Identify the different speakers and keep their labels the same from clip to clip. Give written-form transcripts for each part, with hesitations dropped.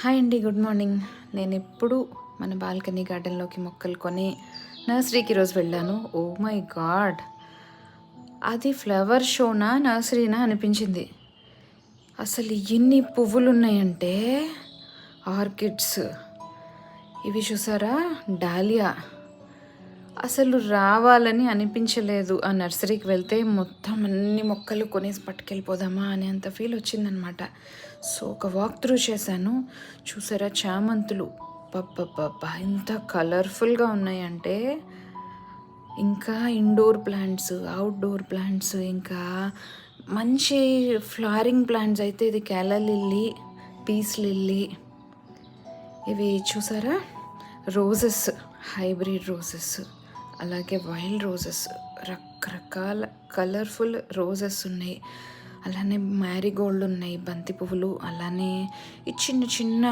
Speaker 1: Hi అండి, good morning. నేను ఎప్పుడు మన బాల్కనీ గార్డెన్లోకి మొక్కలు కొని నర్సరీకి ఈరోజు వెళ్ళాను. ఓ మై గాడ్, అది ఫ్లవర్ షోనా నర్సరీనా అనిపించింది. అసలు ఎన్ని పువ్వులు ఉన్నాయంటే, ఆర్కిడ్స్ ఇవి చూసారా, డాలియా. అసలు రావాలని అనిపించలేదు. ఆ నర్సరీకి వెళ్తే మొత్తం అన్ని మొక్కలు కొనేసి పట్టుకెళ్ళిపోదామా అనే అంత ఫీల్ వచ్చిందనమాట. సో ఒక వాక్ త్రూ చేశాను. చూసారా, చామంతులు పబ్బబ్బబ్బా ఎంత కలర్ఫుల్గా ఉన్నాయంటే, ఇంకా ఇండోర్ ప్లాంట్స్, అవుట్డోర్ ప్లాంట్స్, ఇంకా మంచి ఫ్లవరింగ్ ప్లాంట్స్ అయితే ఇది క్యాలా లిల్లీ, పీస్ లిల్లీ. ఇవి చూసారా, రోజెస్, హైబ్రిడ్ రోజెస్, అలాగే వైల్డ్ రోజెస్, రకరకాల కలర్ఫుల్ రోజెస్ ఉన్నాయి. అలానే మ్యారీగోల్డ్ ఉన్నాయి, బంతి పువ్వులు, అలానే ఈ చిన్న చిన్న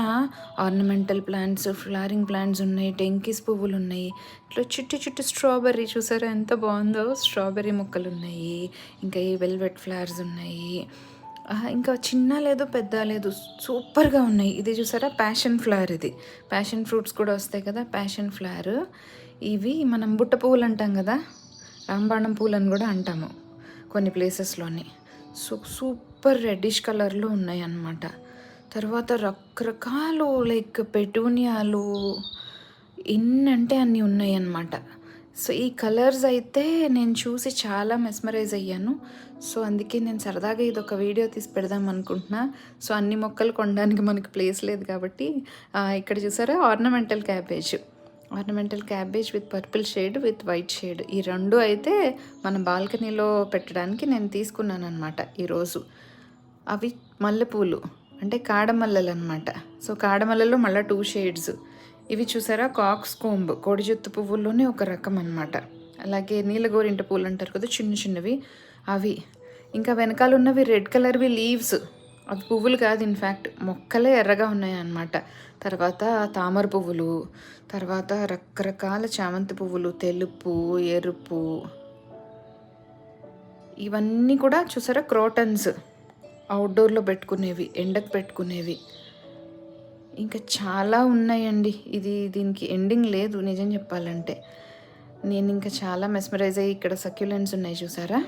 Speaker 1: ఆర్నమెంటల్ ప్లాంట్స్, ఫ్లవరింగ్ ప్లాంట్స్ ఉన్నాయి, టెంకిస్ పువ్వులు ఉన్నాయి. ఇట్లా చుట్టూ చుట్టూ స్ట్రాబెర్రీ చూసారా ఎంత బాగుందో, స్ట్రాబెర్రీ మొక్కలు ఉన్నాయి. ఇంకా ఈ వెల్వెట్ ఫ్లవర్స్ ఉన్నాయి. ఇంకా చిన్న లేదు పెద్ద లేదు, సూపర్గా ఉన్నాయి. ఇది చూసారా, ప్యాషన్ ఫ్లవర్. ఇది ప్యాషన్ ఫ్రూట్స్ కూడా వస్తాయి కదా, ప్యాషన్ ఫ్లవర్. ఇవి మనం బుట్ట పువ్వులు అంటాం కదా, రాంబాణం పూలు అని కూడా అంటాము కొన్ని ప్లేసెస్లోని. సూపర్ రెడ్డిష్ కలర్లో ఉన్నాయి అన్నమాట. తర్వాత రకరకాలు లైక్ పెటూనియాలు, ఎన్నంటే అన్నీ ఉన్నాయి అన్నమాట. సో ఈ కలర్స్ అయితే నేను చూసి చాలా మెస్మరైజ్ అయ్యాను. సో అందుకే నేను సరదాగా ఇది ఒక వీడియో తీసి పెడదాం అనుకుంటున్నా. సో అన్ని మొక్కలు కొనడానికి మనకి ప్లేస్ లేదు కాబట్టి ఇక్కడ చూసారా, ornamental cabbage with purple shade with white shade, ఈ రెండు అయితే మన బాల్కనీలో పెట్టడానికి నేను తీసుకున్నాను అనమాట ఈరోజు. అవి మల్లెపూలు అంటే కాడమల్లెలు అనమాట. సో కాడమల్లెలో మళ్ళీ 2 షేడ్స్. ఇవి చూసారా, కాక్స్ కోంబ్, కోడిజొత్తు పువ్వుల్లోనే ఒక రకం అనమాట. అలాగే నీలగోరింట పూలు అంటారు కదా, చిన్న చిన్నవి అవి. ఇంకా వెనకాల ఉన్నవి రెడ్ కలర్వి లీవ్స్, అవి పువ్వులు కాదు, ఇన్ఫ్యాక్ట్ మొక్కలే ఎర్రగా ఉన్నాయి అన్నమాట. తర్వాత తామర పువ్వులు, తర్వాత రకరకాల చామంతి పువ్వులు, తెలుపు, ఎరుపు, ఇవన్నీ కూడా చూసారా, క్రోటన్స్, అవుట్డోర్లో పెట్టుకునేవి, ఎండకు పెట్టుకునేవి. ఇంకా చాలా ఉన్నాయండి. దీనికి ఎండింగ్ లేదు నిజం చెప్పాలంటే. నేను ఇంకా చాలా మెస్మరైజ్ అయ్యి, ఇక్కడ సక్యులెంట్స్ ఉన్నాయి చూసారా.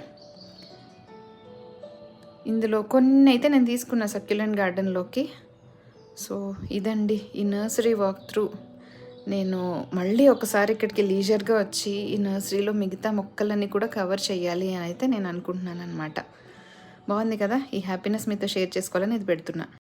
Speaker 1: ఇందులో కొన్ని అయితే నేను తీసుకున్న సక్యులెంట్ గార్డెన్లోకి. సో ఇదండి ఈ నర్సరీ వాక్ త్రూ. నేను మళ్ళీ ఒకసారి ఇక్కడికి లీజర్గా వచ్చి ఈ నర్సరీలో మిగతా మొక్కలన్నీ కూడా కవర్ చేయాలి అని అయితే నేను అనుకుంటున్నాను అనమాట. బాగుంది కదా, ఈ హ్యాపీనెస్ మీతో షేర్ చేసుకోవాలని ఇది పెడుతున్నా.